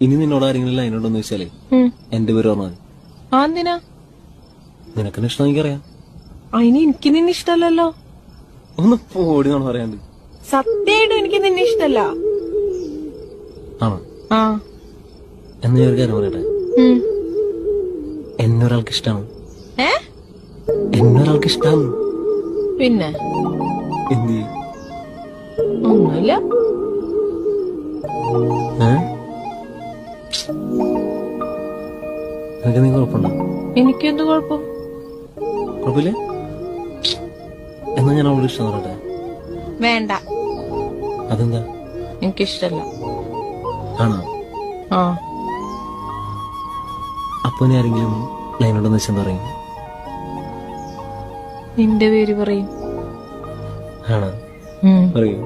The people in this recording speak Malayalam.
ഇനി നിന്നോട് ആരെങ്കിലും ലൈനുണ്ടോന്ന് വെച്ചാലേ എന്റെ പേര് പറഞ്ഞാൽ എന്തിനാ? നിനക്കെന്നെ ഇഷ്ടം എനിക്കറിയാം. അതിന് എനിക്ക് നിന്നെ ഇഷ്ടല്ലോ. ഒന്ന് പോടി എന്നാണ് പറയാണ്ട്. സത്യമായിട്ടും എനിക്ക് നിന്നെ ഇഷ്ടല്ല. ആണോ? എന്ന് ഞാൻ ഒരു കാര്യം പറയട്ടെ, എന്നെ ഒരാൾക്ക് ഇഷ്ടമാണ്. എന്നെ ഒരാൾക്ക് ഇഷ്ടമാണ്. പിന്നെ എന്ത് ഒന്നുമില്ല. നിനക്ക് നീ കുഴപ്പമുണ്ടോ? എനിക്കെന്ത് കുഴപ്പം? കുഴപ്പമില്ല. എന്നാ ഞാൻ അവളോട് ഇഷ്ടം പറയട്ടെ. വേണ്ട. അതെന്താ? എനിക്കിഷ്ടല്ല. ആണോ? അപ്പൊ ഇനി ആരെങ്കിലും ലൈനുണ്ടെന്ന് വെച്ചാൽ പറയും. നിന്റെ പേര് പറയും. ആണോ? പറയൂ.